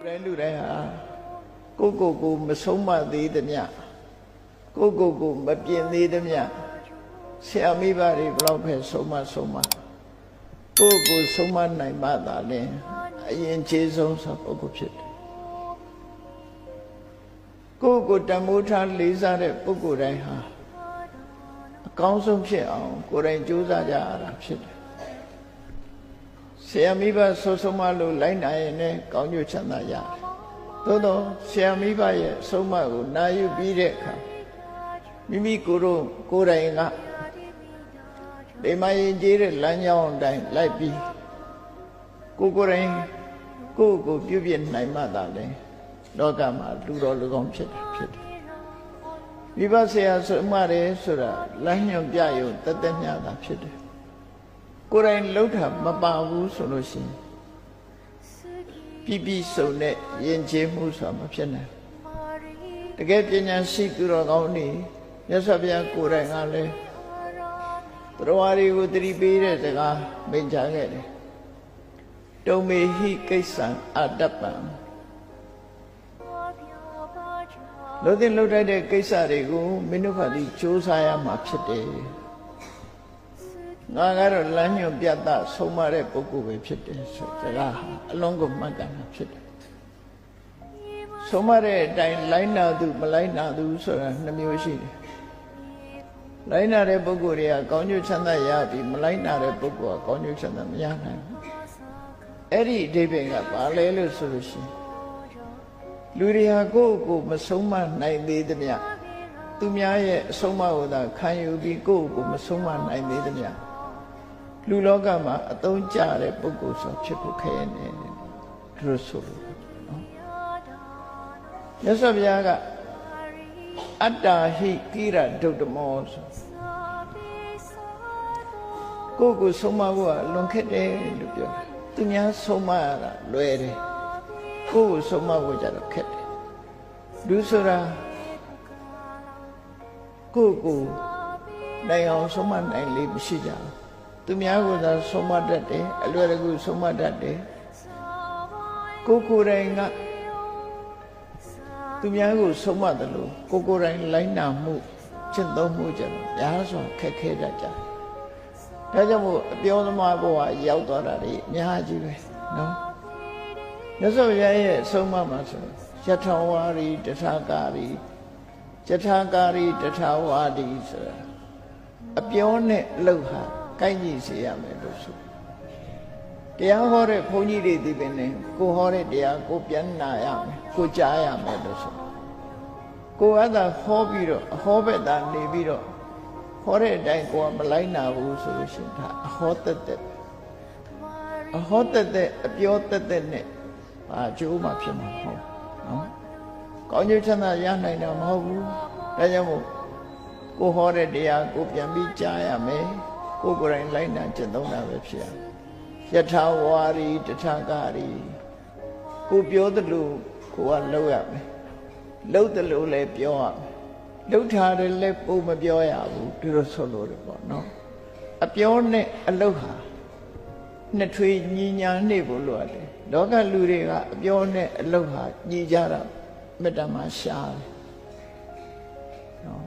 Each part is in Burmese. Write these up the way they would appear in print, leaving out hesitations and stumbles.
တိုင်းလူတိုင်းဟာကိုမဆုံးမသေးသမျှကိုမပြင်သေးသမျှဆရာမိဘတွေဘလောက်ပဲဆုံးမကိုဆုံးမနိုင်မှသာလဲအရင်ခြေဆုံးသောပုဂ္ဂိုလ်ဖြစ်တယ်ကိုတမိုးထားလေးစားတဲ့ပုဂ္ဂိုလ်တိုင်းဟာအကောင်းဆုံးဖြစ်အောင်ကိုယ်တိုင်ကြိုးစားကြရတာဖြစ်တယ်ဆရာမိဘဆုံးမလို့လိုက်နိုင်ရင်လည်းကောင်းကျိုးချမ်းသာရတယ်သို့တော့ဆရာမိဘရဲ့ဆုံးမကိုနာယူပြီးတဲ့အခါမိမိကိုယ်တိုင်ကဒီမှာရင်ကျေးတဲ့လမ်းကြောင်းအတိုင်းလိုက်ပြီးကိုယ်တိုင်ကိုပြုပြနိုင်မှသာလေလောကမှာလူတော်လူကောင်းဖြစ်တယ်မိဘဆရာဆုံးမတယ်ဆိုတာလမ်းညွှန်ပြရုံတသက်မျှတာဖြစ်တယ်ကိုယ်တိုင်လှုပ်တာမပါဘူးဆိုလို့ရှိရင်ပြစုံတဲ့ယဉ်ကျေးမှုဆိုတာမဖြစ်နိုင်တကယ်ပညာရှိသူတော်ကောင်းတွေမြတ်စွာဘုရားကိုယ်တိုင်ကလည်းတရားတွေကိုသတိပေးတဲ့စကားမိန့်ကြားခဲ့တယ်တုံမေဟိကိစ္စံအတ္တပံလို့တဲ့လှုပ်တဲ့ကိစ္စတွေကိုမင်းတို့ကဒီစူးစမ်းရမှာဖြစ်တယ်ငါကတော့လမ်းညွှန်ပြတ်ဆုံးမတဲ့ပုဂ္ဂိုလ်ပဲဖြစ်တယ်ဆိုစကားဟာအလုံးကိုမှတ်ကန်တာဖြစ်တယ်ဆုံးမတဲ့အတိုင်းလိုက်နာသူမလိုက်နာသူဆိုတာ2မျိုးရှိတယ်လိုက်နာတဲ့ပုဂ္ဂိုလ်တွေကကောင်းကျိုးချမ်းသာရပြီးမလိုက်နာတဲ့ပုဂ္ဂိုလ်ကကောင်းကျိုးချမ်းသာမရနိုင်ဘူးအဲ့ဒီအဓိပ္ပာယ်ကဘာလဲလို့ဆိုလို့ရှိရင်လူတွေဟာကိုမဆုံးမနိုင်သေးသမျှသူများရဲ့အဆုံးအမကိုသာခံယူပြီးကိုမဆုံးမနိုင်သေးသမျှလူလောကမှာအသုံးကျတဲ့ပုဂ္ဂိုလ်ဆိုဖြစ်ဖို့ခဲနေတယ်လို့ဆိုလို့နော်မြတ်စွာဘုရားကအတ္တာဟိကိရဒုဒ္ဓမောဆိုကိုဆုံးမဖို့ကလွန်ခက်တယ်လို့ပြောတယ်သူများဆုံးမရတာလွယ်တယ်ကိုဆုံးမဖို့ကြတော့ခက်တယ်လူဆိုတာကိုနိုင်အောင်ဆုံးမနိုင်လေမရှိကြဘူးသူများကသာဆုံးမတတ်တယ်အလွယ်တကူဆုံးမတတ်တယ်ကိုယ်တိုင်ကသူများကိုဆုံးမတယ်လို့ကိုယ်တိုင်လိုက်နာမှုကျင့်သုံးမှုကြတော့များစွာခက်ခဲတတ်ကြတယ်ဒါကြောင့်မို့အပြောသမားဘဝရောက်သွားတာတွေအများကြီးပဲနော်မြတ်စွာဘုရားရဲ့ဆုံးမမှာဆိုယထာဝါရီတထာကာရီယထာကာရီတထာဝါဒီဆိုတာအပြောနဲ့အလုပ်ဟာကိုက်ညီစေရမယ်လို့ဆိုတရားဟောတဲ့ဘုန်းကြီးတွေဒီပင်နဲ့ကိုဟောတဲ့တရားကိုပြန်နာရမယ်ကိုကြားရမယ်လို့ဆိုကိုကသာဟောပြီးတော့အဟောဘက်သာနေပြီးတော့ဟောတဲ့အတိုင်းကိုကမလိုက်နာဘူးဆိုလို့ရှိရင်ဒါအဟောတက်အပြောတက်နဲ့ဘာကျိုးမှဖြစ်မှာမဟုတ်နော်ကောင်းကျိုးချမ်းသာရနိုင်တာမဟုတ်ဘူးဒါကြောင့်မို့ကိုဟောတဲ့တရားကိုပြန်ပြီးကြားရမယ်ကိုယ်တိုင်လိုက်နာကျင့်သုံးတာပဲဖြစ်ရယထာဝါရီတထာကာရီကိုပြောသလိုကိုကလုပ်ရမယ်လုပ်သလိုလည်းပြောရမယ်လုပ်ထားတယ်လည်းပုံမပြောရဘူးဒီလိုဆိုလို့တယ်ပေါ့နော်အပြောနဲ့အလုပ်ဟာနှစ်ထွေညီညာနေဖို့လိုတယ်လောကလူတွေကအပြောနဲ့အလုပ်ဟာညီကြတာမေတ္တာမှာရှားတယ်နော်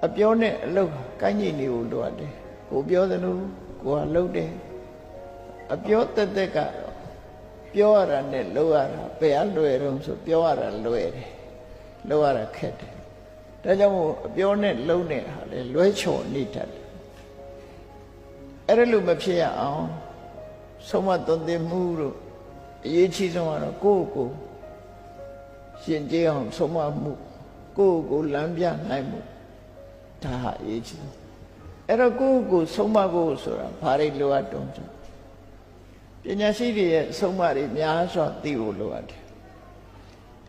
အပြောနဲ့အလုပ်ဟာကိုင်းညီနေဖို့လိုတယ်ကိုပြောသလိုကိုကလုပ်တယ်အပြောတက်ကပြောရတာနဲ့လုပ်ရတာဘယ်အလွယ်တော့ဆိုပြောရတာလွယ်တယ်လုပ်ရတာခက်တယ်ဒါကြောင့်မို့အပြောနဲ့လုပ်နေတာလေလွဲချော်နေတတ်တယ်အဲ့ဒါလို့မဖြစ်ရအောင်ဆုံးမသွန်သင်မှုတို့အရေးကြီးဆုံးကတော့ကိုရှင်ကျေးအောင်ဆုံးမမှုကိုလမ်းပြနိုင်မှုဒါဟာအရေးကြီးဆုံးအဲ့တော့ကိုဆုံးမဖို့ဆိုတာဘာတွေလိုအပ်တုံးဆိုပညာရှိတွေရဲ့ဆုံးမတွေများစွာသိဖို့လိုအပ်တယ်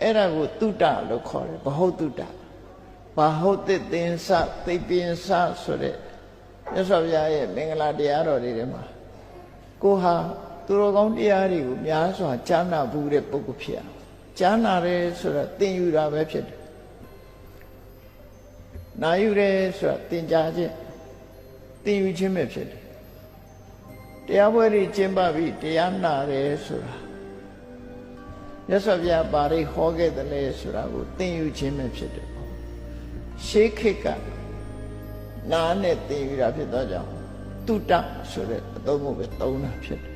အဲ့ဒါကိုတုတ္တလို့ခေါ်တယ်ဘဟုတုတ္တဘာဟုတ်တဲ့သင်္စသိပ္ပင်္စဆိုတဲ့မြတ်စွာဘုရားရဲ့မင်္ဂလာတရားတော်တွေထဲမှာကိုဟာသူတော်ကောင်းတရားတွေကိုများစွာကြားနာဘူးတဲ့ပုဂ္ဂိုလ်ဖြစ်အောင်ကြားနာတယ်ဆိုတာသင်ယူတာပဲဖြစ်တယ်နာယူတယ်ဆိုတာသင်ကြားခြင်းသင်ယူခြင်းပဲဖြစ်တယ်တရားပွဲတွေကျင့်ပပြီးတရားနာတယ်ဆိုတာ မြတ်စွာဘုရားပါရိဟောခဲ့တယ်လေဆိုတာကိုသင်ယူခြင်းပဲဖြစ်တယ်ရှေးခေတ်ကနားနဲ့သင်ယူတာဖြစ်သောကြောင့်တုတ္တဆိုတဲ့အသုံးကိုပဲသုံးတာဖြစ်တယ်